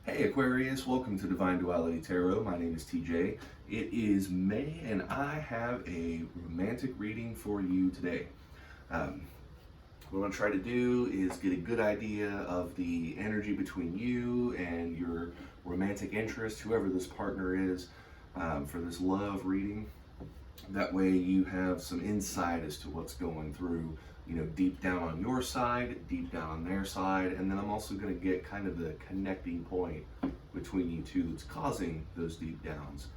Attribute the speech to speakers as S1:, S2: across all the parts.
S1: Hey Aquarius, welcome to Divine Duality Tarot. My name is TJ. It is May and I have a romantic reading for you today. What I'm going to try to do is get a good idea of the energy between you and your romantic interest, whoever this partner is, for this love reading. That way you have some insight as to what's going through, deep down on your side, deep down on their side, and then I'm also going to get kind of the connecting point between you two that's causing those deep downs.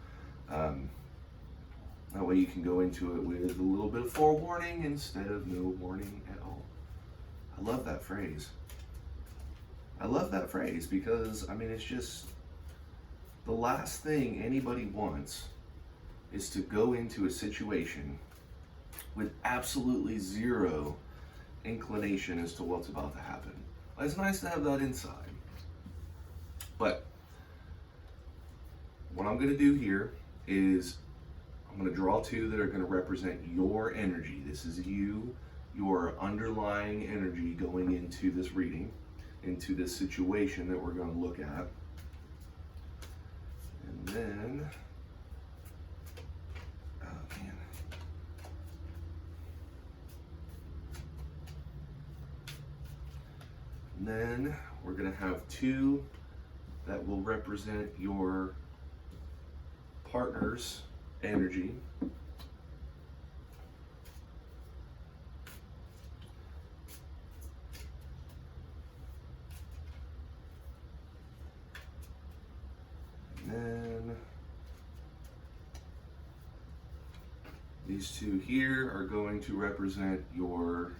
S1: That way you can go into it with a little bit of forewarning instead of no warning at all. I love that phrase. I love that phrase because, it's just the last thing anybody wants is to go into a situation with absolutely zero inclination as to what's about to happen. It's nice to have that inside. But what I'm going to do here is I'm going to draw two that are going to represent your energy. This is you, your underlying energy going into this reading, into this situation that we're going to look at. And then, And then we're going to have two that will represent your partner's energy. And then these two here are going to represent your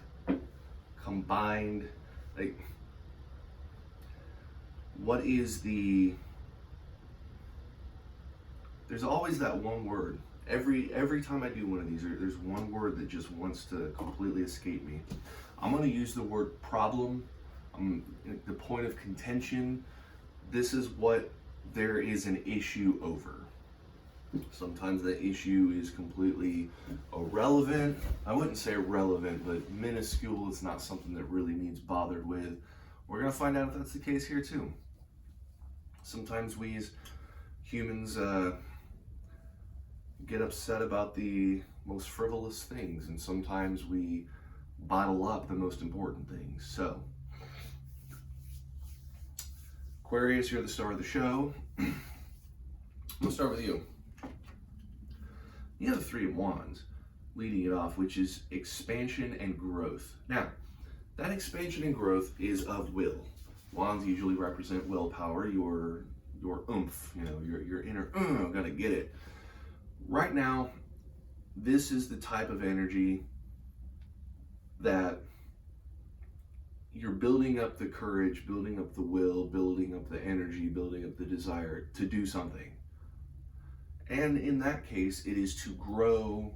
S1: combined, what is there's always that one word. Every time I do one of these, there's one word that just wants to completely escape me. I'm going to use the word problem, the point of contention. This is what there is an issue over. Sometimes the issue is completely irrelevant. I wouldn't say irrelevant, but minuscule. It's not something that really needs bothered with. We're going to find out if that's the case here too. Sometimes we as humans get upset about the most frivolous things, and sometimes we bottle up the most important things. So, Aquarius, you're the star of the show. We'll start with you. You have the Three of Wands leading it off, which is expansion and growth. Now, that expansion and growth is of will. Wands usually represent willpower, your oomph, your inner, I'm gonna get it. Right now, this is the type of energy that you're building up the courage, building up the will, building up the energy, building up the desire to do something. And in that case, it is to grow.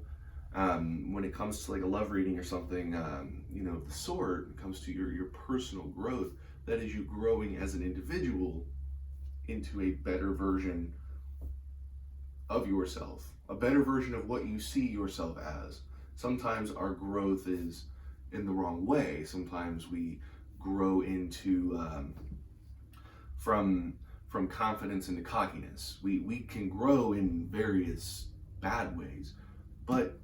S1: When it comes to like a love reading or something, the sword comes to your personal growth. That is you growing as an individual into a better version of yourself, a better version of what you see yourself as. Sometimes our growth is in the wrong way. Sometimes we grow into from confidence into cockiness. We can grow in various bad ways, but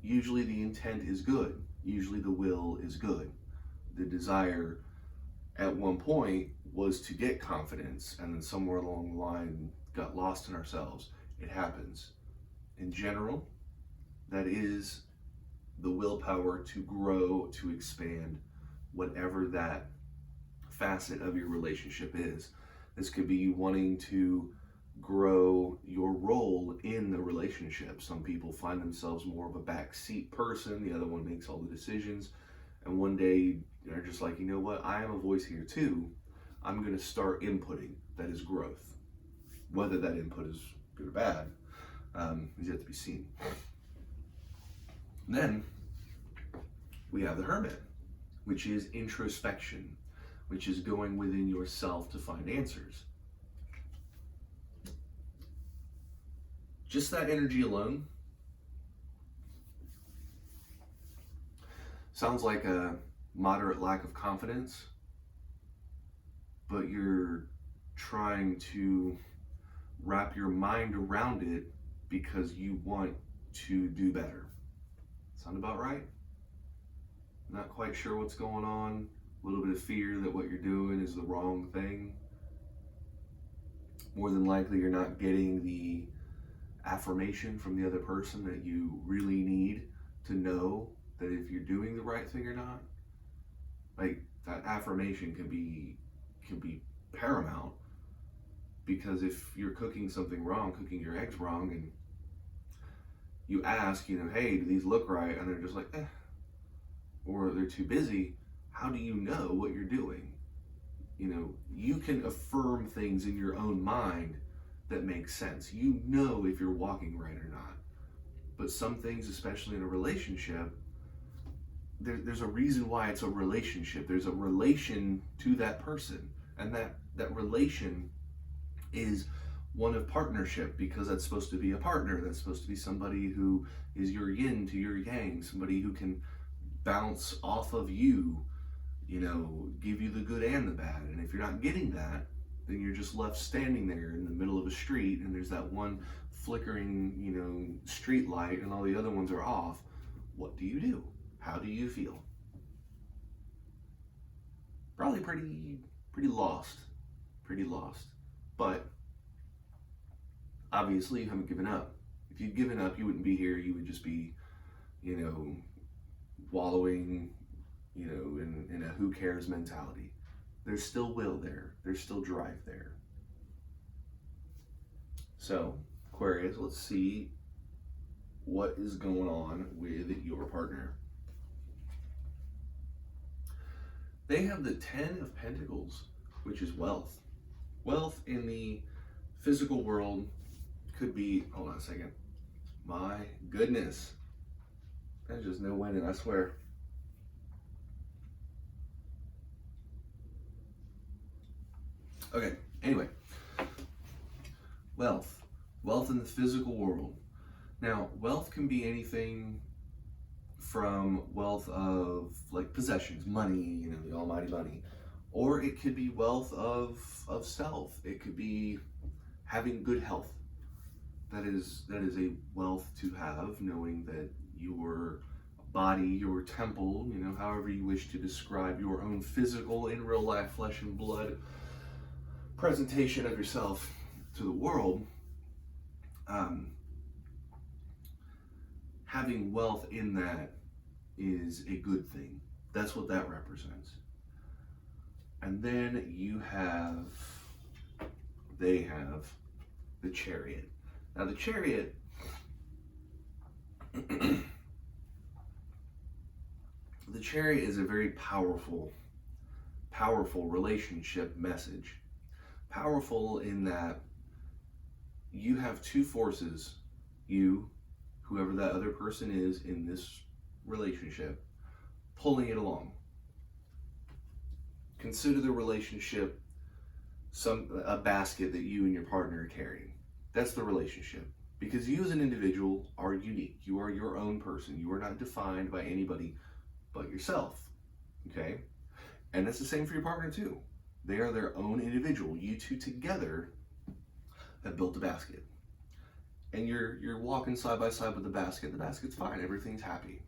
S1: usually the intent is good. Usually the will is good. The desire at one point was to get confidence, and then somewhere along the line got lost in ourselves. It happens. In general, that is the willpower to grow, to expand, whatever that facet of your relationship is. This could be you wanting to grow your role in the relationship. Some people find themselves more of a backseat person, the other one makes all the decisions, and one day they're just like, you know what, I am a voice here too. I'm going to start inputting. That is growth. Whether that input is good or bad is yet to be seen. And then we have the Hermit, which is introspection, which is going within yourself to find answers. Just that energy alone sounds like a moderate lack of confidence, but you're trying to wrap your mind around it because you want to do better. Sound about right? Not quite sure what's going on. A little bit of fear that what you're doing is the wrong thing. More than likely, you're not getting the affirmation from the other person that you really need to know that if you're doing the right thing or not. Like, that affirmation can be paramount, because if you're cooking something wrong, cooking your eggs wrong, and you ask, hey, do these look right? And they're just like, or they're too busy. How do you know what you're doing? You can affirm things in your own mind that make sense. You know if you're walking right or not. But some things, especially in a relationship, there's a reason why it's a relationship. There's a relation to that person. And that relation is one of partnership, because that's supposed to be a partner. That's supposed to be somebody who is your yin to your yang, somebody who can bounce off of you, give you the good and the bad. And if you're not getting that, then you're just left standing there in the middle of a street, and there's that one flickering, street light, and all the other ones are off. What do you do? How do you feel? Probably pretty lost. But obviously you haven't given up. If you'd given up, you wouldn't be here. You would just be, wallowing, in a who cares mentality. There's still will there. There's still drive there. So, Aquarius, let's see what is going on with your partner. They have the 10 of Pentacles, which is wealth. Wealth in the physical world could be, hold on a second. My goodness. There's just no winning, I swear. Okay, anyway. Wealth. Wealth in the physical world. Now, wealth can be anything from wealth of like possessions, money, the almighty money. Or it could be wealth of self. It could be having good health. That is a wealth to have, knowing that your body, your temple, however you wish to describe your own physical, in real life, flesh and blood presentation of yourself to the world, having wealth in that is a good thing. That's what that represents. And then they have the Chariot. Now the Chariot, the Chariot is a very powerful relationship message. Powerful in that you have two forces, you, whoever that other person is in this relationship, pulling it along. Consider the relationship a basket that you and your partner are carrying. That's the relationship. Because you as an individual are unique. You are your own person. You are not defined by anybody but yourself. Okay? And that's the same for your partner too. They are their own individual. You two together have built a basket. And you're walking side by side with the basket. The basket's fine. Everything's happy.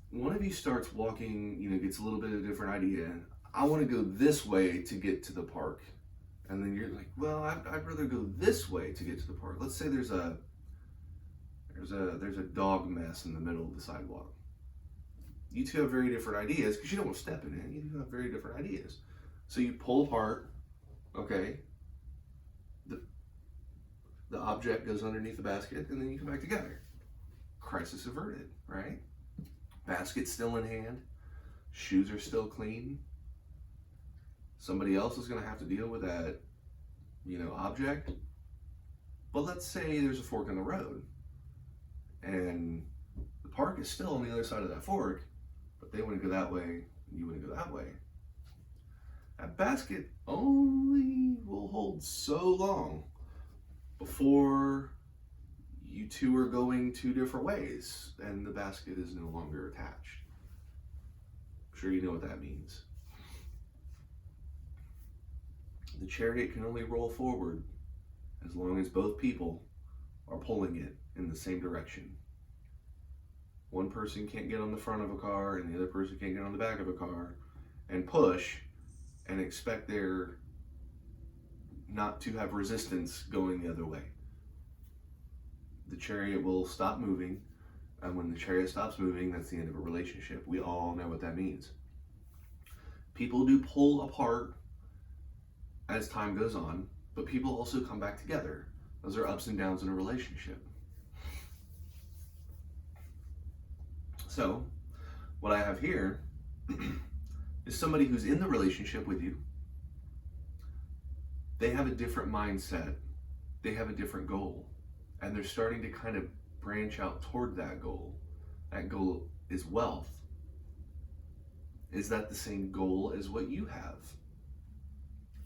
S1: One of you starts walking, gets a little bit of a different idea. I want to go this way to get to the park. And then you're like, well, I'd rather go this way to get to the park. Let's say there's a dog mess in the middle of the sidewalk. You two have very different ideas because you don't want to step in it. You have very different ideas. So you pull apart, okay? The object goes underneath the basket, and then you come back together. Crisis averted, right? Basket's still in hand. Shoes are still clean. Somebody else is going to have to deal with that, object. But let's say there's a fork in the road, and the park is still on the other side of that fork, but they want to go that way, and you want to go that way. That basket only will hold so long before you two are going two different ways, and the basket is no longer attached. I'm sure you know what that means. The chariot can only roll forward as long as both people are pulling it in the same direction. One person can't get on the front of a car and the other person can't get on the back of a car and push and expect there not to have resistance going the other way. The chariot will stop moving, and when the chariot stops moving, that's the end of a relationship. We all know what that means. People do pull apart as time goes on, but people also come back together. Those are ups and downs in a relationship. So, what I have here is somebody who's in the relationship with you. They have a different mindset. They have a different goal. And they're starting to kind of branch out toward that goal. That goal is wealth. Is that the same goal as what you have?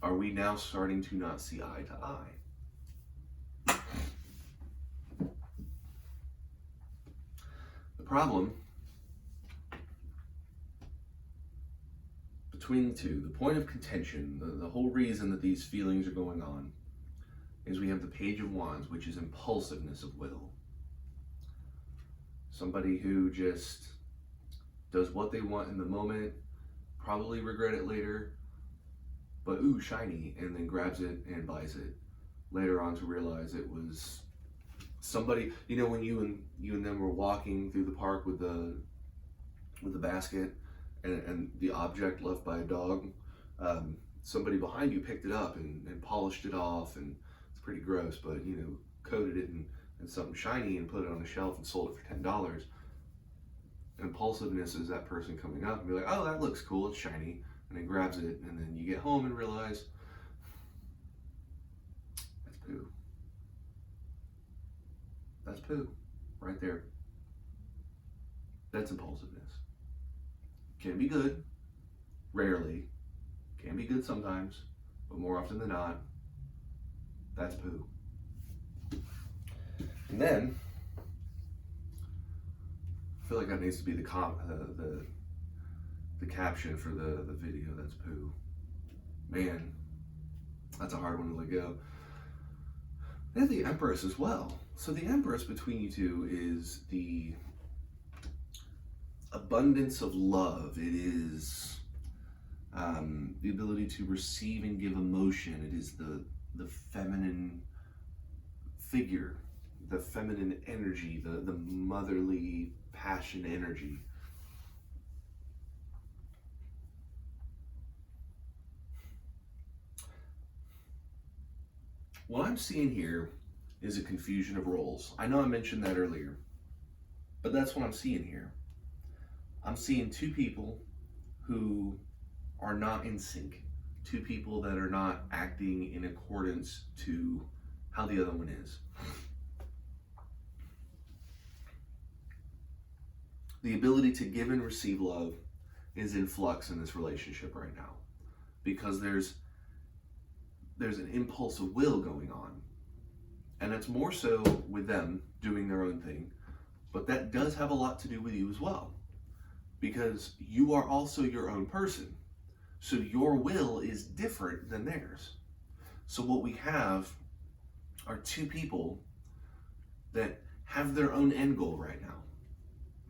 S1: Are we now starting to not see eye to eye? The problem between the two, the point of contention, the whole reason that these feelings are going on, is we have the Page of Wands, which is impulsiveness of will. Somebody who just does what they want in the moment, probably regret it later, but ooh, shiny, and then grabs it and buys it later on to realize it was somebody, you know, when you and them were walking through the park with the basket and the object left by a dog, somebody behind you picked it up and polished it off, and it's pretty gross, but you know, coated it in something shiny and put it on the shelf and sold it for $10. Impulsiveness is that person coming up and be like, oh, that looks cool, it's shiny, and then grabs it, and then you get home and realize that's poo. That's poo right there. That's impulsiveness. Can be good, rarely. Can be good sometimes, but more often than not, that's poo. And then, I feel like that needs to be the caption for the video. That's poo. Man, that's a hard one to let go. And the Empress as well. So the Empress between you two is the abundance of love. It is the ability to receive and give emotion. It is the feminine figure, the feminine energy, the motherly passion energy. What I'm seeing here is a confusion of roles. I know I mentioned that earlier, but that's what I'm seeing here. I'm seeing two people who are not in sync. Two people that are not acting in accordance to how the other one is. The ability to give and receive love is in flux in this relationship right now, because there's an impulse of will going on, and it's more so with them doing their own thing, but that does have a lot to do with you as well, because you are also your own person, so your will is different than theirs. So what we have are two people that have their own end goal right now.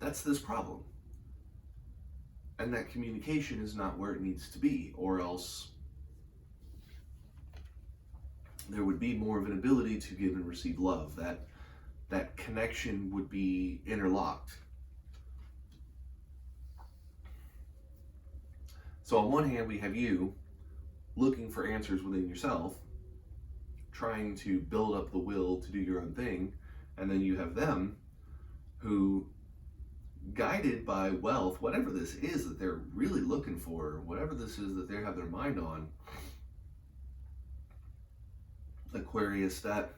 S1: That's this problem, and that communication is not where it needs to be, or else there would be more of an ability to give and receive love. That connection would be interlocked. So on one hand, we have you looking for answers within yourself, trying to build up the will to do your own thing, and then you have them who, guided by wealth, whatever this is that they're really looking for, whatever this is that they have their mind on, Aquarius, that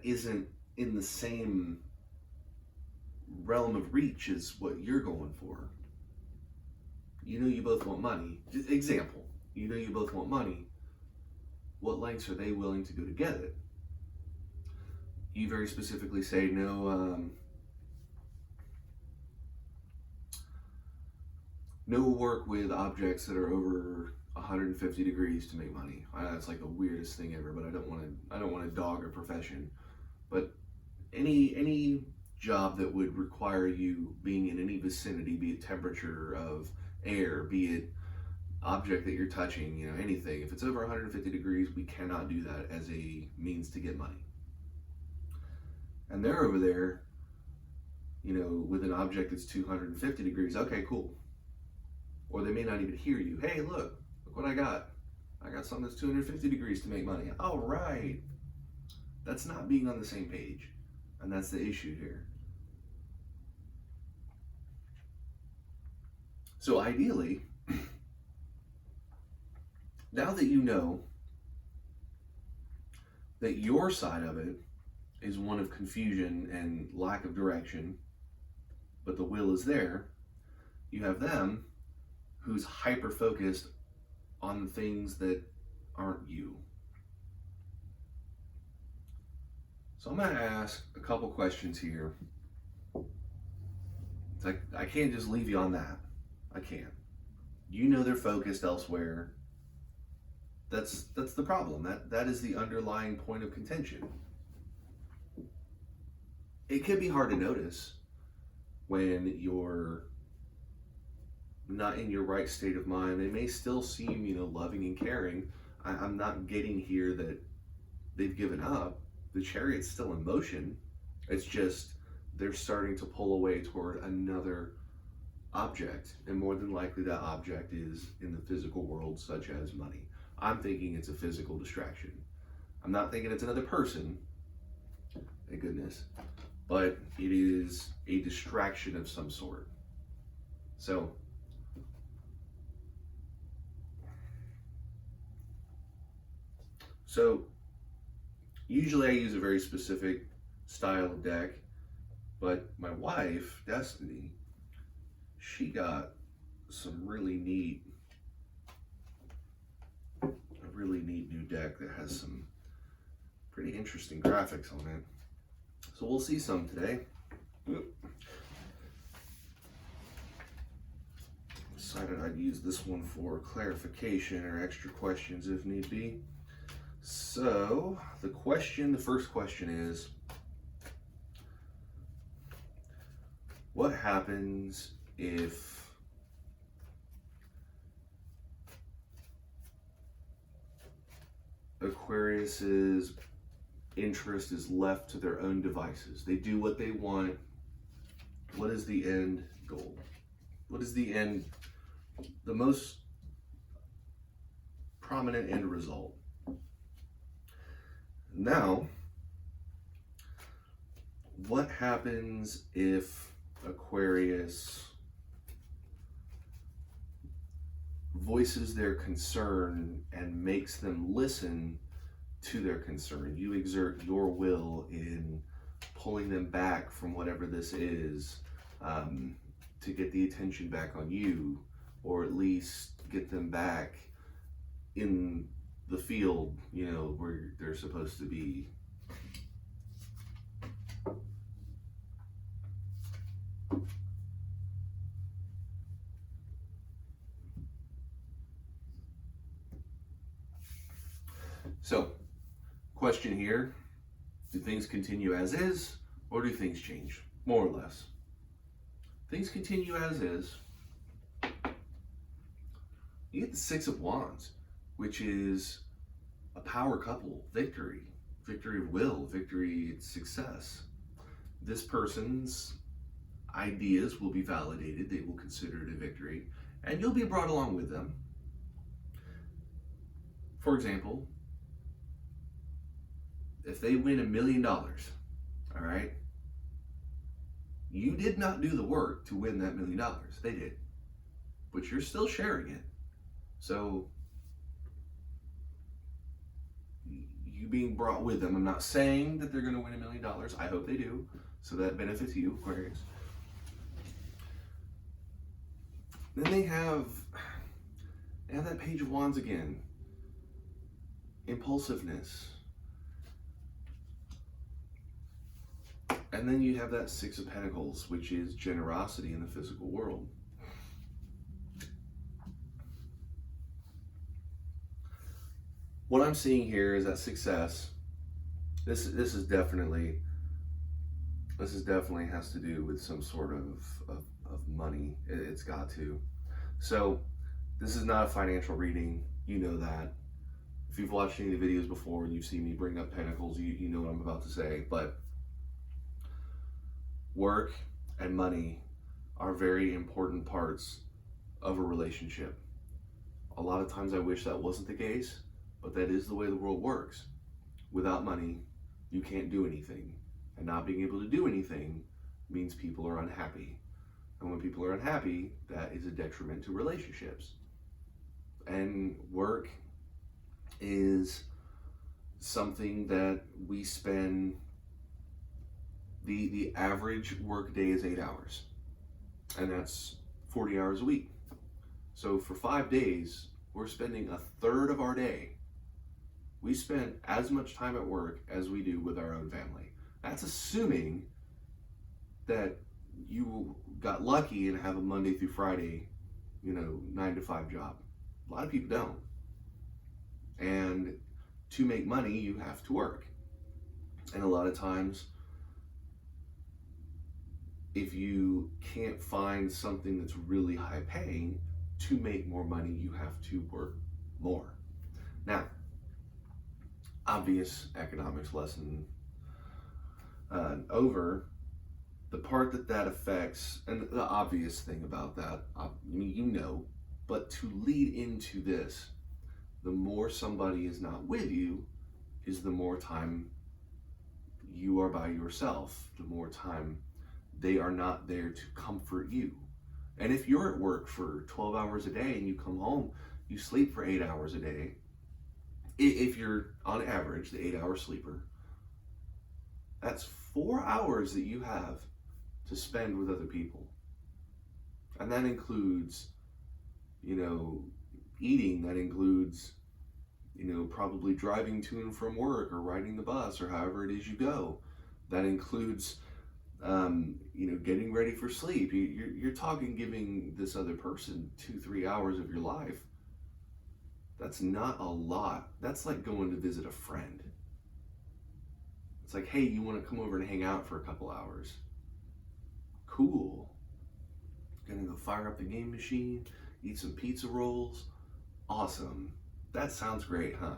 S1: isn't in the same realm of reach as what you're going for. You know you both want money. Example, you know you both want money. What lengths are they willing to go to get it? You very specifically say no work with objects that are over 150 degrees to make money. I know it's like the weirdest thing ever, but I don't want to dog a profession. But any job that would require you being in any vicinity, be it temperature of air, be it object that you're touching, you know, anything. If it's over 150 degrees, we cannot do that as a means to get money. And they're over there, you know, with an object that's 250 degrees. Okay, cool. Or they may not even hear you. Hey, look what I got. I got something that's 250 degrees to make money. All right. That's not being on the same page. And that's the issue here. So ideally, now that you know that your side of it is one of confusion and lack of direction, but the will is there, you have them who's hyper-focused on the things that aren't you. So I'm going to ask a couple questions here. It's like, I can't just leave you on that. I can't. You know they're focused elsewhere. That's the problem. That is the underlying point of contention. It can be hard to notice when you're not in your right state of mind. They may still seem, you know, loving and caring. I'm not getting here that they've given up. The chariot's still in motion. It's just they're starting to pull away toward another object, and more than likely that object is in the physical world, such as money. I'm thinking it's a physical distraction. I'm not thinking it's another person, thank goodness, but it is a distraction of some sort. So usually I use a very specific style of deck, but my wife, Destiny, she got some really neat new deck that has some pretty interesting graphics on it. So we'll see some today. Decided I'd use this one for clarification or extra questions if need be. So the first question is, what happens if Aquarius's interest is left to their own devices? They do what they want. What is the end goal? What is the most prominent end result? Now, what happens if Aquarius voices their concern and makes them listen to their concern? You exert your will in pulling them back from whatever this is, to get the attention back on you, or at least get them back in the field, you know, where they're supposed to be. So, question here, do things continue as is, or do things change? More or less. Things continue as is. You get the Six of Wands, which is a power couple, victory of will, victory, success. This person's ideas will be validated, they will consider it a victory, and you'll be brought along with them. For example, if they win $1 million, all right, you did not do the work to win that $1 million. They did, but you're still sharing it. So you being brought with them, I'm not saying that they're going to win $1 million. I hope they do, so that benefits you, Aquarius. Then they have that Page of Wands again. Impulsiveness. And then you have that Six of Pentacles, which is generosity in the physical world. what I'm seeing here is that success, this is definitely has to do with some sort of money. It's got to. So this is not a financial reading. You know that. If you've watched any of the videos before and you've seen me bring up pentacles, you know what I'm about to say. But work and money are very important parts of a relationship. A lot of times I wish that wasn't the case, but that is the way the world works. Without money, you can't do anything. And not being able to do anything means people are unhappy. And when people are unhappy, that is a detriment to relationships. And work is something that we spend, the average work day is 8 hours. And that's 40 hours a week. So for 5 days, we're spending a third of our day. We spend as much time at work as we do with our own family. That's assuming that you got lucky and have a Monday through Friday, 9 to 5 job. A lot of people don't. And to make money, you have to work. And a lot of times, if you can't find something that's really high paying, to make more money, you have to work more. Now, obvious economics lesson over. The part that affects, and the obvious thing about that, but to lead into this, the more somebody is not with you, is the more time you are by yourself, the more time they are not there to comfort you. And if you're at work for 12 hours a day and you come home, you sleep for 8 hours a day, if you're on average the 8-hour sleeper, that's 4 hours that you have to spend with other people. And that includes, eating, that includes, probably driving to and from work or riding the bus or however it is you go. That includes, getting ready for sleep. You're talking giving this other person 2-3 hours of your life. That's not a lot. That's like going to visit a friend. It's like, hey, you want to come over and hang out for a couple hours? Cool. Gonna go fire up the game machine, eat some pizza rolls. Awesome. That sounds great, huh?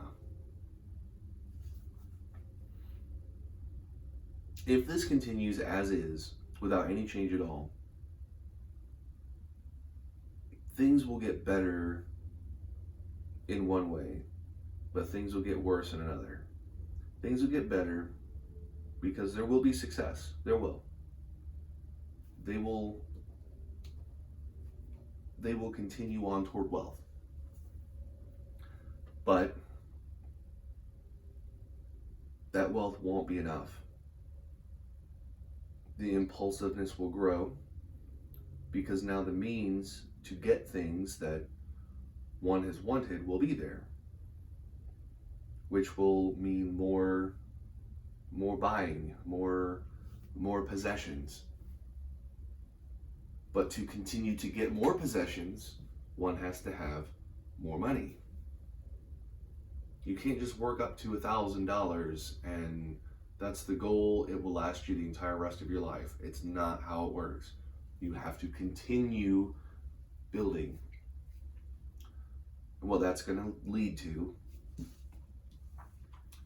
S1: If this continues as is, without any change at all, things will get better in one way, but things will get worse in another. Things will get better because there will be success. There will. They will continue on toward wealth. But that wealth won't be enough. The impulsiveness will grow because now the means to get things that one has wanted will be there, which will mean more buying, more possessions. But to continue to get more possessions, one has to have more money. You can't just work up to $1,000 and that's the goal. It will last you the entire rest of your life. It's not how it works. You have to continue building. And what that's going to lead to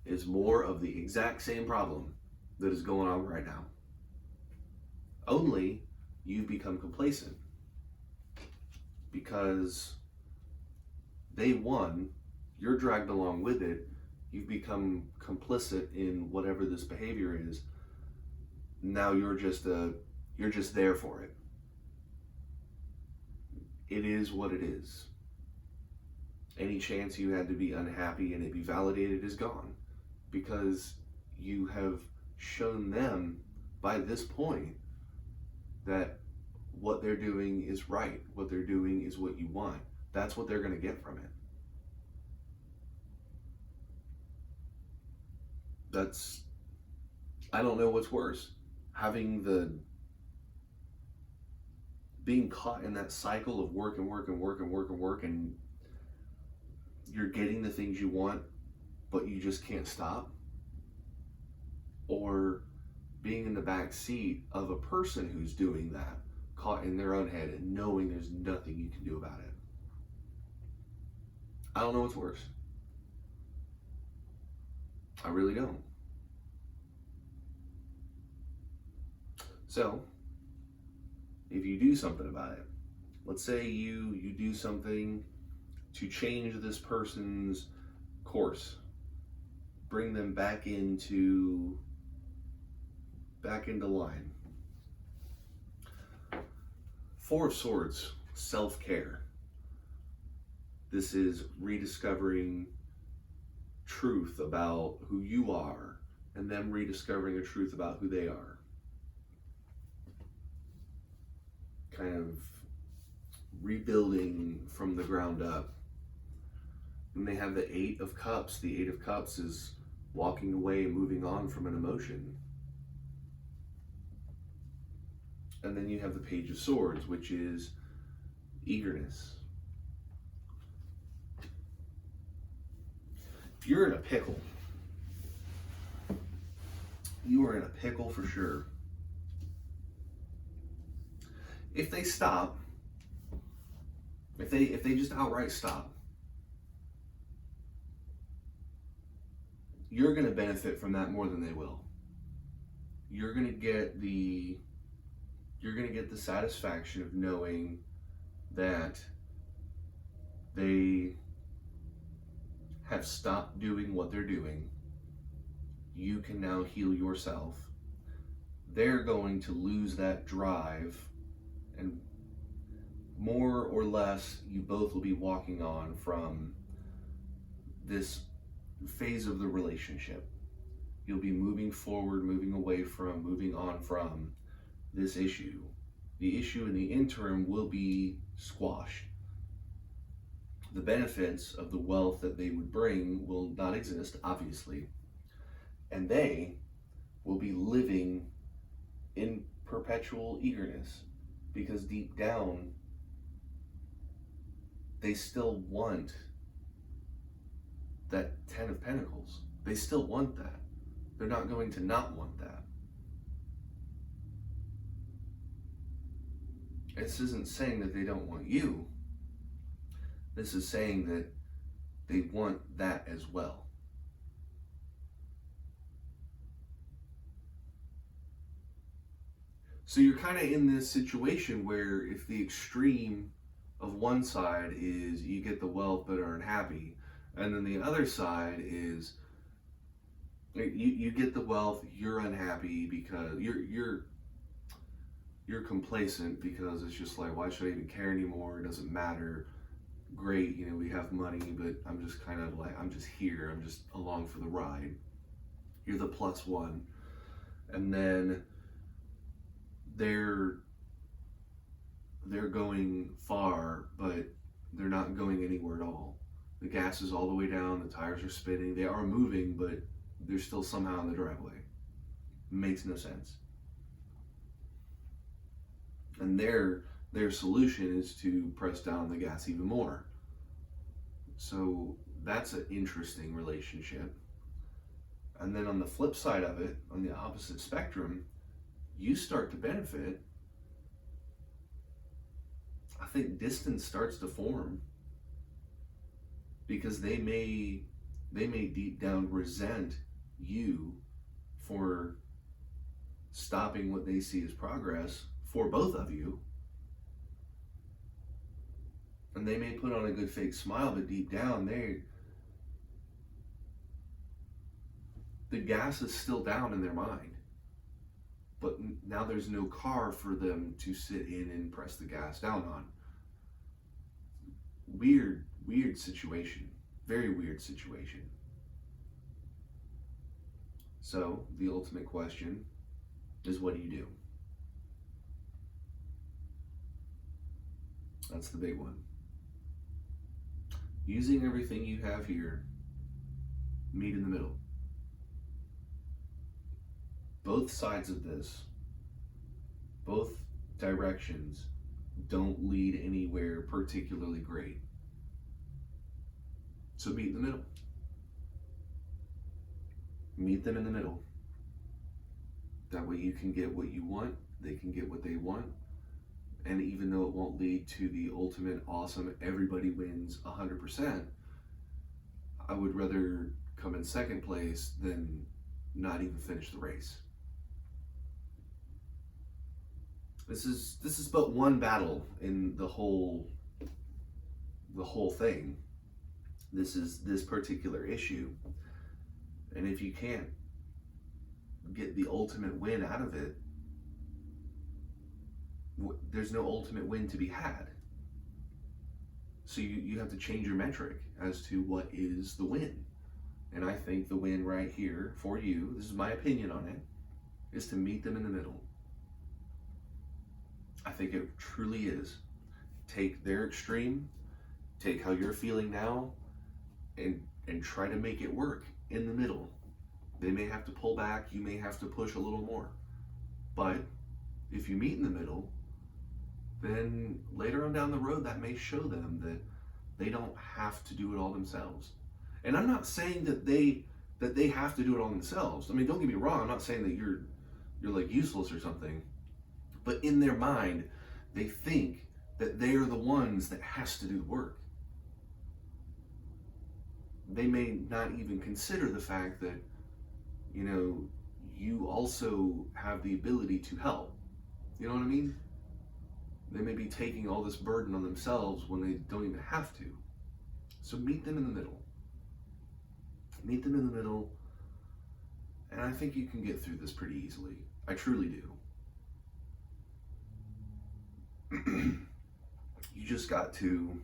S1: is more of the exact same problem that is going on right now. Only you've become complacent because they won, you're dragged along with it, you've become complicit in whatever this behavior is. Now you're just there for it. It is what it is. Any chance you had to be unhappy and it be validated is gone because you have shown them by this point that what they're doing is right. What they're doing is what you want. That's what they're going to get from it. I don't know what's worse. Being caught in that cycle of work and work and work and work and work, and you're getting the things you want but you just can't stop, or being in the back seat of a person who's doing that, caught in their own head and knowing there's nothing you can do about it. I don't know what's worse. I really don't. So, if you do something about it, let's say you do something to change this person's course, bring them back into line. Four of Swords, self-care. This is rediscovering truth about who you are, and them rediscovering a truth about who they are. Kind of rebuilding from the ground up. And they have the Eight of Cups. The Eight of Cups is walking away, moving on from an emotion. And then you have the Page of Swords, which is eagerness. You're in a pickle. You are in a pickle for sure. If they stop, if they just outright stop, you're going to benefit from that more than they will. You're going to get the satisfaction of knowing that they have stopped doing what they're doing. You can now heal yourself. They're going to lose that drive, and more or less, you both will be walking on from this phase of the relationship. You'll be moving forward, moving away from, moving on from this issue. The issue in the interim will be squashed. The benefits of the wealth that they would bring will not exist, obviously, and they will be living in perpetual eagerness, because deep down they still want that Ten of Pentacles. They still want that. They're not going to not want that. This isn't saying that they don't want you. This is saying that they want that as well. So you're kind of in this situation where if the extreme of one side is you get the wealth but are unhappy, and then the other side is you get the wealth, you're unhappy because you're complacent, because it's just like, why should I even care anymore? It doesn't matter. Great, we have money, but I'm just kind of like, I'm just here. I'm just along for the ride. You're the plus one. And then they're going far, but they're not going anywhere at all. The gas is all the way down, the tires are spinning, they are moving, but they're still somehow in the driveway. Makes no sense. And their solution is to press down the gas even more. So that's an interesting relationship. And then on the flip side of it, on the opposite spectrum, you start to benefit. I think distance starts to form, because they may deep down resent you for stopping what they see as progress for both of you. And they may put on a good fake smile, but deep down the gas is still down in their mind. But now there's no car for them to sit in and press the gas down on. Weird situation. Very weird situation. So the ultimate question is, what do you do? That's the big one. Using everything you have here, meet in the middle. Both sides of this, both directions, don't lead anywhere particularly great. So meet in the middle. Meet them in the middle. That way you can get what you want, they can get what they want. And even though it won't lead to the ultimate awesome, everybody wins 100%, I would rather come in second place than not even finish the race. This is but one battle in the whole thing. This is this particular issue. And if you can't get the ultimate win out of it, there's no ultimate win to be had. So you have to change your metric as to what is the win. And I think the win right here for you, this is my opinion on it, is to meet them in the middle. I think it truly is. Take their extreme, take how you're feeling now, and try to make it work in the middle. They may have to pull back, you may have to push a little more. But if you meet in the middle, then later on down the road, that may show them that they don't have to do it all themselves. And I'm not saying that they have to do it all themselves. I mean, don't get me wrong, I'm not saying that you're like useless or something. But in their mind, they think that they are the ones that has to do the work. They may not even consider the fact that, you know, you also have the ability to help. You know what I mean? They may be taking all this burden on themselves when they don't even have to. So meet them in the middle. Meet them in the middle, and I think you can get through this pretty easily. I truly do. You just got to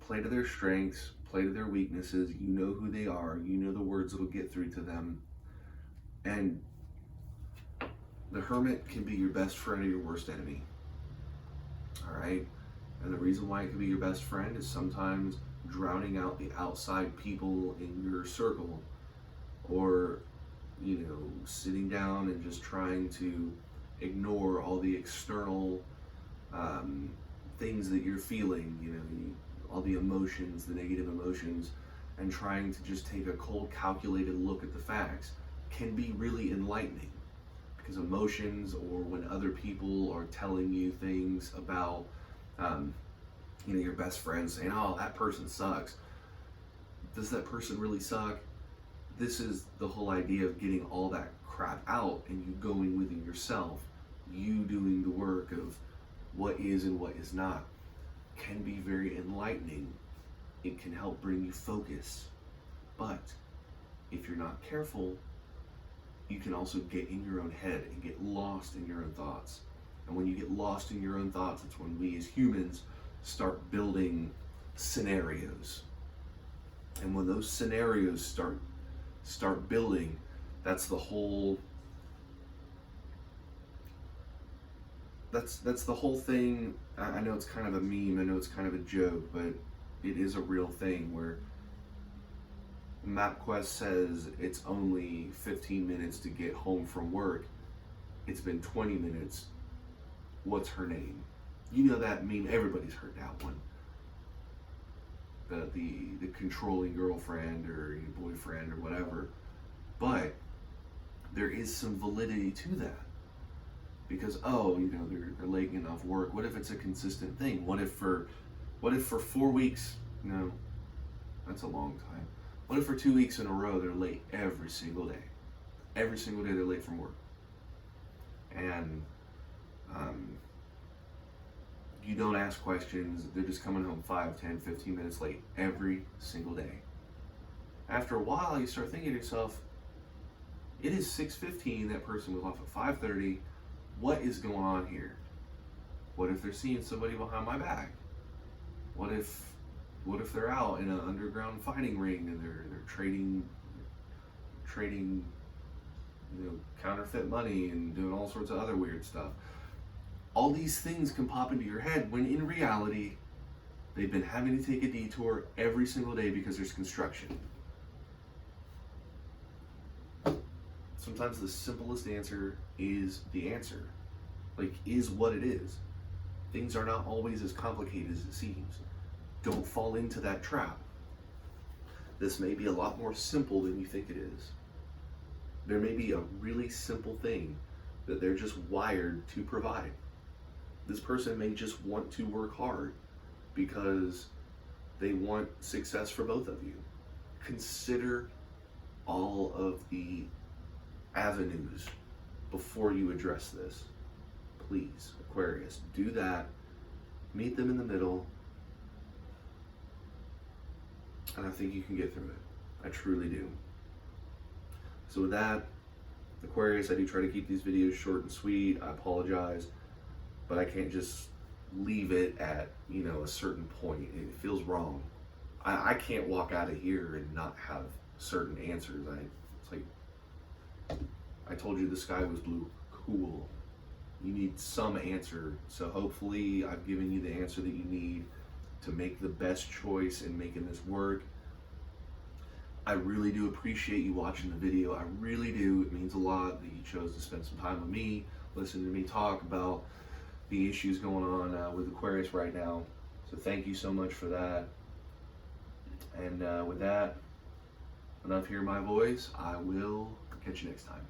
S1: play to their strengths, play to their weaknesses. You know who they are. You know the words that'll get through to them. And the Hermit can be your best friend or your worst enemy. All right? And the reason why it can be your best friend is sometimes drowning out the outside people in your circle, or, you know, sitting down and just trying to ignore all the external things that you're feeling, you know, all the emotions, the negative emotions, and trying to just take a cold, calculated look at the facts can be really enlightening. Because emotions, or when other people are telling you things about, you know, your best friend saying, oh, that person sucks. Does that person really suck? This is the whole idea of getting all that crap out and you going within yourself, you doing the work of what is and what is not, can be very enlightening. It can help bring you focus. But if you're not careful, you can also get in your own head and get lost in your own thoughts. And when you get lost in your own thoughts, it's when we as humans start building scenarios. And when those scenarios start building, that's the whole that's the whole thing. I know it's kind of a meme, I know it's kind of a joke, but it is a real thing where MapQuest says it's only 15 minutes to get home from work. It's been 20 minutes. What's her name? You know that meme, everybody's heard that one. The controlling girlfriend or your boyfriend or whatever. But there is some validity to that. Because, oh, you know, they're late enough work. What if it's a consistent thing? What if for 4 weeks? No, that's a long time. What if for 2 weeks in a row they're late every single day? Every single day they're late from work. And you don't ask questions. They're just coming home 5, 10, 15 minutes late every single day. After a while, you start thinking to yourself, it is 6:15, that person was off at 5:30. What is going on here? What if they're seeing somebody behind my back? What if they're out in an underground fighting ring and they're trading, you know, counterfeit money and doing all sorts of other weird stuff? All these things can pop into your head when in reality, they've been having to take a detour every single day because there's construction. Sometimes the simplest answer is the answer. Like, is what it is. Things are not always as complicated as it seems. Don't fall into that trap. this may be a lot more simple than you think it is. There may be a really simple thing that they're just wired to provide. This person may just want to work hard because they want success for both of you. Consider all of the avenues before you address this. Please, Aquarius, do that. Meet them in the middle. And I think you can get through it. I truly do. So with that, Aquarius, I do try to keep these videos short and sweet. I apologize, but I can't just leave it at, a certain point. It feels wrong. I can't walk out of here and not have certain answers. It's like, I told you the sky was blue. Cool. You need some answer. So hopefully I've given you the answer that you need to make the best choice in making this work. I really do appreciate you watching the video. I really do. It means a lot that you chose to spend some time with me, listen to me talk about the issues going on with Aquarius right now. So thank you so much for that. And with that, enough hearing my voice. I will catch you next time.